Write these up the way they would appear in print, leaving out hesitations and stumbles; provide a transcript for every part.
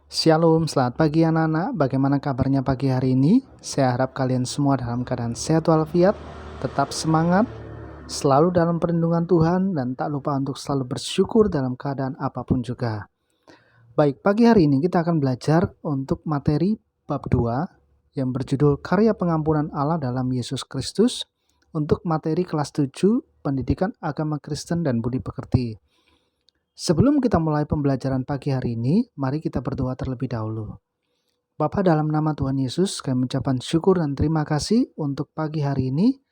Shalom, selamat pagi anak-anak. Bagaimana kabarnya pagi hari ini? Saya harap kalian semua dalam keadaan sehat walafiat, tetap semangat, selalu dalam perlindungan Tuhan, dan tak lupa untuk selalu bersyukur dalam keadaan apapun juga. Baik, pagi hari ini kita akan belajar untuk materi bab 2 yang berjudul Karya Pengampunan Allah dalam Yesus Kristus untuk materi kelas 7 Pendidikan Agama Kristen dan Budi Pekerti. Sebelum kita mulai pembelajaran pagi hari ini, mari kita berdoa terlebih dahulu. Bapa, dalam nama Tuhan Yesus, kami mengucapkan syukur dan terima kasih untuk pagi hari ini.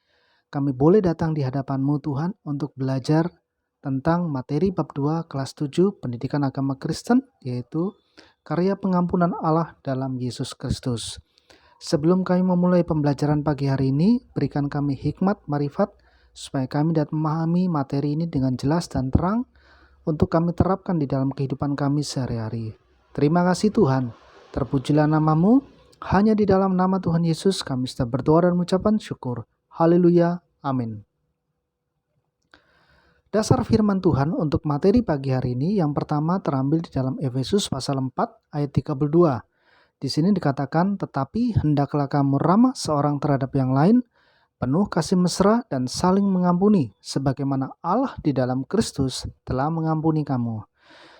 Kami boleh datang di hadapan-Mu Tuhan untuk belajar tentang materi bab 2 kelas 7 Pendidikan Agama Kristen, yaitu Karya Pengampunan Allah dalam Yesus Kristus. Sebelum kami memulai pembelajaran pagi hari ini, berikan kami hikmat, marifat, supaya kami dapat memahami materi ini dengan jelas dan terang, untuk kami terapkan di dalam kehidupan kami sehari-hari. Terima kasih Tuhan, terpujilah nama-Mu, hanya di dalam nama Tuhan Yesus kami sudah berdoa dan mengucapkan syukur. Haleluya, amin. Dasar firman Tuhan untuk materi pagi hari ini yang pertama terambil di dalam Efesus pasal 4 ayat 32. Di sini dikatakan, tetapi hendaklah kamu ramah seorang terhadap yang lain, penuh kasih mesra dan saling mengampuni, sebagaimana Allah di dalam Kristus telah mengampuni kamu.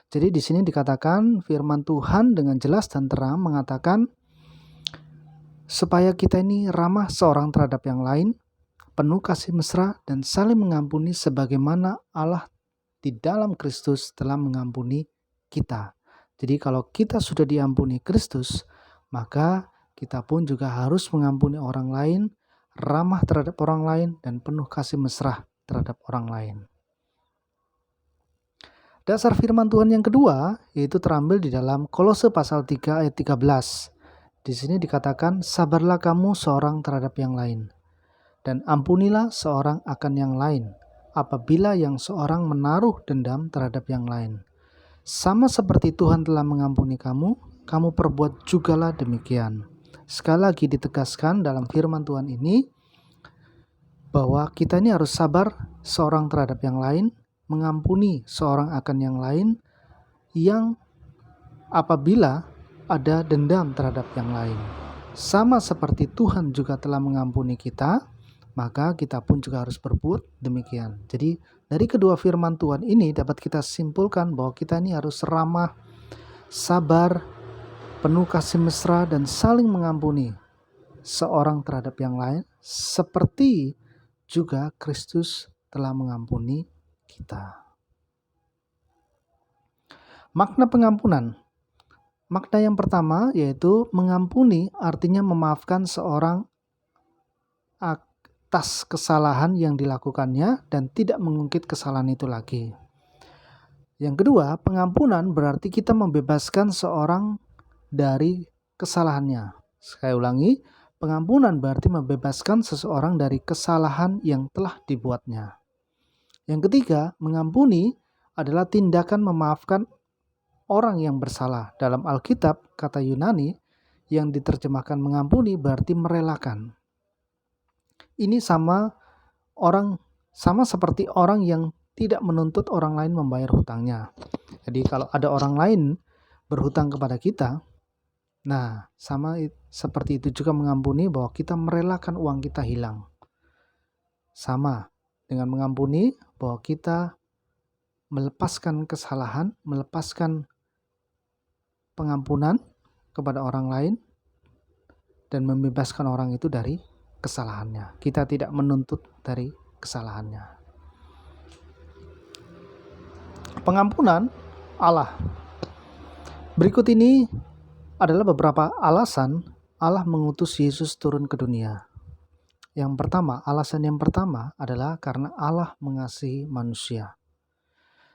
Jadi di sini dikatakan firman Tuhan dengan jelas dan terang mengatakan supaya kita ini ramah seorang terhadap yang lain, penuh kasih mesra dan saling mengampuni, sebagaimana Allah di dalam Kristus telah mengampuni kita. Jadi kalau kita sudah diampuni Kristus, maka kita pun juga harus mengampuni orang lain, ramah terhadap orang lain, dan penuh kasih mesra terhadap orang lain. Dasar firman Tuhan yang kedua yaitu terambil di dalam Kolose pasal 3 ayat 13. Di sini dikatakan, sabarlah kamu seorang terhadap yang lain, dan ampunilah seorang akan yang lain, apabila yang seorang menaruh dendam terhadap yang lain. Sama seperti Tuhan telah mengampuni kamu, kamu perbuat jugalah demikian. Sekali lagi ditegaskan dalam firman Tuhan ini, bahwa kita ini harus sabar seorang terhadap yang lain, mengampuni seorang akan yang lain, yang apabila ada dendam terhadap yang lain. Sama seperti Tuhan juga telah mengampuni kita, maka kita pun juga harus berbuat demikian. Jadi dari kedua firman Tuhan ini dapat kita simpulkan bahwa kita ini harus ramah, sabar, penuh kasih mesra, dan saling mengampuni seorang terhadap yang lain, seperti juga Kristus telah mengampuni kita. Makna pengampunan. Makna yang pertama yaitu mengampuni artinya memaafkan seorang atas kesalahan yang dilakukannya dan tidak mengungkit kesalahan itu lagi. Yang kedua, pengampunan berarti kita membebaskan seorang dari kesalahannya. Sekali ulangi, pengampunan berarti membebaskan seseorang dari kesalahan yang telah dibuatnya. Yang ketiga, mengampuni adalah tindakan memaafkan orang yang bersalah. Dalam Alkitab, kata Yunani yang diterjemahkan mengampuni berarti merelakan. Ini sama seperti orang yang tidak menuntut orang lain membayar hutangnya. Jadi kalau ada orang lain berhutang kepada kita, nah sama seperti itu juga mengampuni, bahwa kita merelakan uang kita hilang. Sama dengan mengampuni, bahwa kita melepaskan kesalahan, melepaskan pengampunan kepada orang lain, dan membebaskan orang itu dari kesalahannya. Kita tidak menuntut dari kesalahannya. Pengampunan Allah. Berikut ini adalah beberapa alasan Allah mengutus Yesus turun ke dunia. Alasan yang pertama adalah karena Allah mengasihi manusia.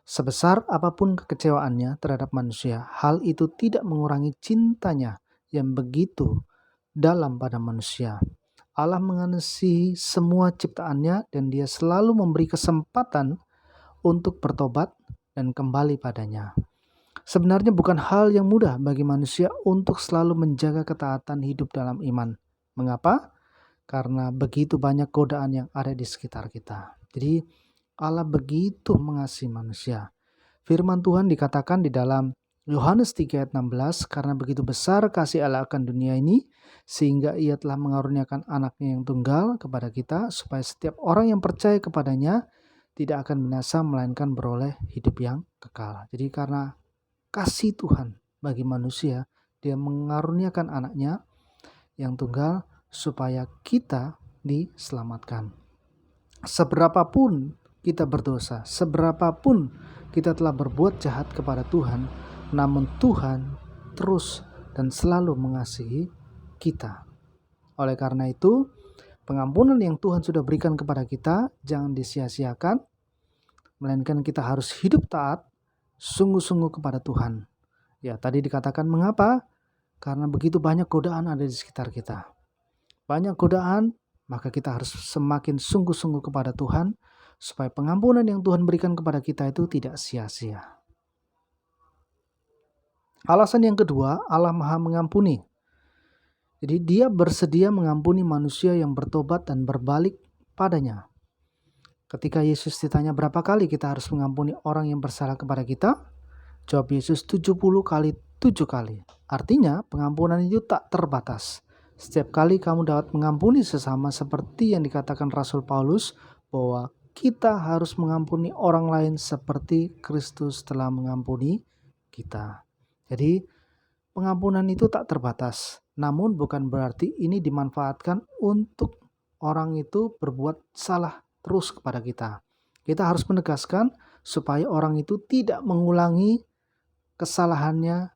Sebesar apapun kekecewaannya terhadap manusia, hal itu tidak mengurangi cintanya yang begitu dalam pada manusia. Allah mengasihi semua ciptaannya dan Dia selalu memberi kesempatan untuk bertobat dan kembali padanya. Sebenarnya bukan hal yang mudah bagi manusia untuk selalu menjaga ketaatan hidup dalam iman. Mengapa? Karena begitu banyak godaan yang ada di sekitar kita. Jadi Allah begitu mengasihi manusia. Firman Tuhan dikatakan di dalam Yohanes 3 ayat 16, karena begitu besar kasih Allah akan dunia ini, sehingga ia telah mengaruniakan anaknya yang tunggal kepada kita, supaya setiap orang yang percaya kepadanya tidak akan binasa, melainkan beroleh hidup yang kekal. Jadi karena kasih Tuhan bagi manusia, dia mengaruniakan anaknya yang tunggal supaya kita diselamatkan. Seberapapun kita berdosa, seberapapun kita telah berbuat jahat kepada Tuhan, namun Tuhan terus dan selalu mengasihi kita. Oleh karena itu, pengampunan yang Tuhan sudah berikan kepada kita jangan disia-siakan, melainkan kita harus hidup taat sungguh-sungguh kepada Tuhan. Ya, tadi dikatakan mengapa? Karena begitu banyak godaan ada di sekitar kita. Banyak godaan, maka kita harus semakin sungguh-sungguh kepada Tuhan, supaya pengampunan yang Tuhan berikan kepada kita itu tidak sia-sia. Alasan yang kedua, Allah Maha Mengampuni. Jadi dia bersedia mengampuni manusia yang bertobat dan berbalik padanya. Ketika Yesus ditanya berapa kali kita harus mengampuni orang yang bersalah kepada kita, jawab Yesus 70 kali 7 kali. Artinya pengampunan itu tak terbatas. Setiap kali kamu dapat mengampuni sesama, seperti yang dikatakan Rasul Paulus, bahwa kita harus mengampuni orang lain seperti Kristus telah mengampuni kita. Jadi pengampunan itu tak terbatas. Namun bukan berarti ini dimanfaatkan untuk orang itu berbuat salah terus kepada kita. Kita harus menegaskan supaya orang itu tidak mengulangi kesalahannya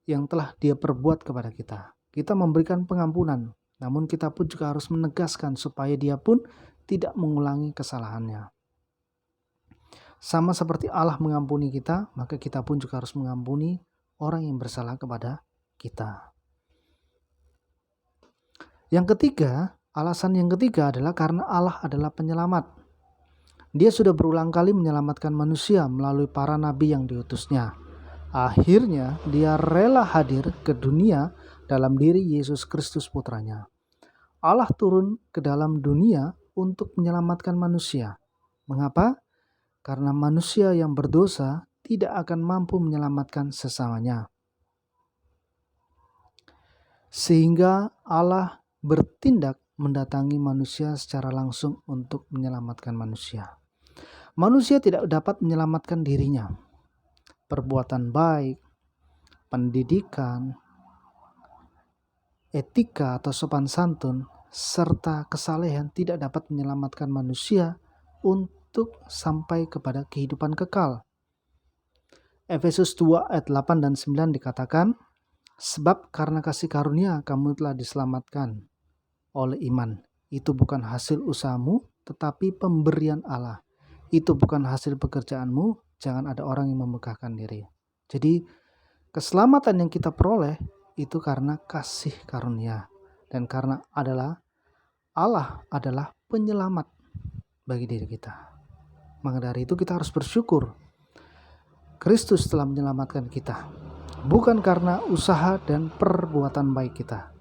yang telah dia perbuat kepada kita. Kita memberikan pengampunan, namun kita pun juga harus menegaskan supaya dia pun tidak mengulangi kesalahannya. Sama seperti Allah mengampuni kita, maka kita pun juga harus mengampuni orang yang bersalah kepada kita. Yang ketiga, alasan yang ketiga adalah karena Allah adalah penyelamat. Dia sudah berulang kali menyelamatkan manusia melalui para nabi yang diutusnya. Akhirnya dia rela hadir ke dunia dalam diri Yesus Kristus putranya. Allah turun ke dalam dunia untuk menyelamatkan manusia. Mengapa? Karena manusia yang berdosa tidak akan mampu menyelamatkan sesamanya. Sehingga Allah bertindak mendatangi manusia secara langsung untuk menyelamatkan manusia. Manusia tidak dapat menyelamatkan dirinya. Perbuatan baik, pendidikan, etika atau sopan santun, serta kesalehan tidak dapat menyelamatkan manusia untuk sampai kepada kehidupan kekal. Efesus 2 ayat 8 dan 9 dikatakan, sebab karena kasih karunia kamu telah diselamatkan oleh iman. Itu bukan hasil usahamu, tetapi pemberian Allah. Itu bukan hasil pekerjaanmu, jangan ada orang yang memegahkan diri. Jadi keselamatan yang kita peroleh itu karena kasih karunia. Dan karena Allah adalah penyelamat bagi diri kita. Maka dari itu kita harus bersyukur. Kristus telah menyelamatkan kita. Bukan karena usaha dan perbuatan baik kita.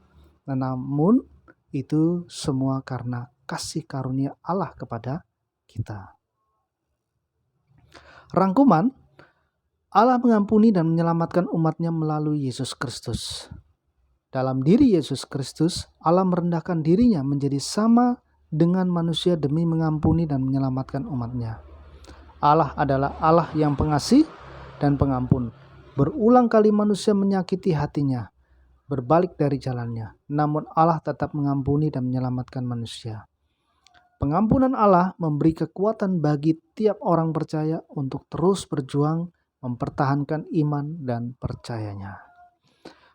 Namun itu semua karena kasih karunia Allah kepada kita. Rangkuman, Allah mengampuni dan menyelamatkan umatnya melalui Yesus Kristus. Dalam diri Yesus Kristus, Allah merendahkan dirinya menjadi sama dengan manusia demi mengampuni dan menyelamatkan umatnya. Allah adalah Allah yang pengasih dan pengampun. Berulang kali manusia menyakiti hatinya, berbalik dari jalannya, namun Allah tetap mengampuni dan menyelamatkan manusia. Pengampunan Allah memberi kekuatan bagi tiap orang percaya untuk terus berjuang mempertahankan iman dan percayanya.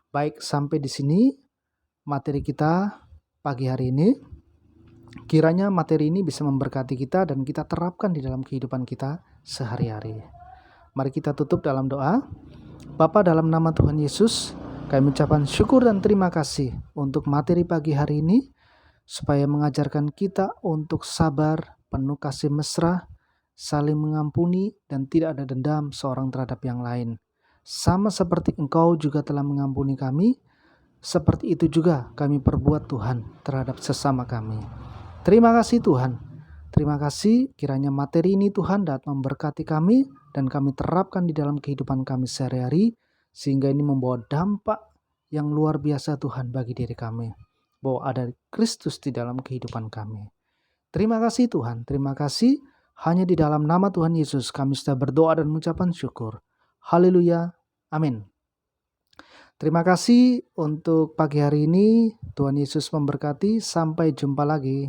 Baik, sampai di sini materi kita pagi hari ini. Kiranya materi ini bisa memberkati kita dan kita terapkan di dalam kehidupan kita sehari-hari. Mari kita tutup dalam doa. Bapa, dalam nama Tuhan Yesus, kami ucapkan syukur dan terima kasih untuk materi pagi hari ini, supaya mengajarkan kita untuk sabar, penuh kasih mesra, saling mengampuni, dan tidak ada dendam seorang terhadap yang lain. Sama seperti Engkau juga telah mengampuni kami, seperti itu juga kami perbuat Tuhan terhadap sesama kami. Terima kasih Tuhan. Terima kasih kiranya materi ini Tuhan dapat memberkati kami dan kami terapkan di dalam kehidupan kami sehari-hari, sehingga ini membawa dampak yang luar biasa Tuhan bagi diri kami, bahwa ada Kristus di dalam kehidupan kami. Terima kasih Tuhan, terima kasih. Hanya di dalam nama Tuhan Yesus kami sudah berdoa dan mengucapkan syukur. Haleluya, amin. Terima kasih untuk pagi hari ini. Tuhan Yesus memberkati. Sampai jumpa lagi.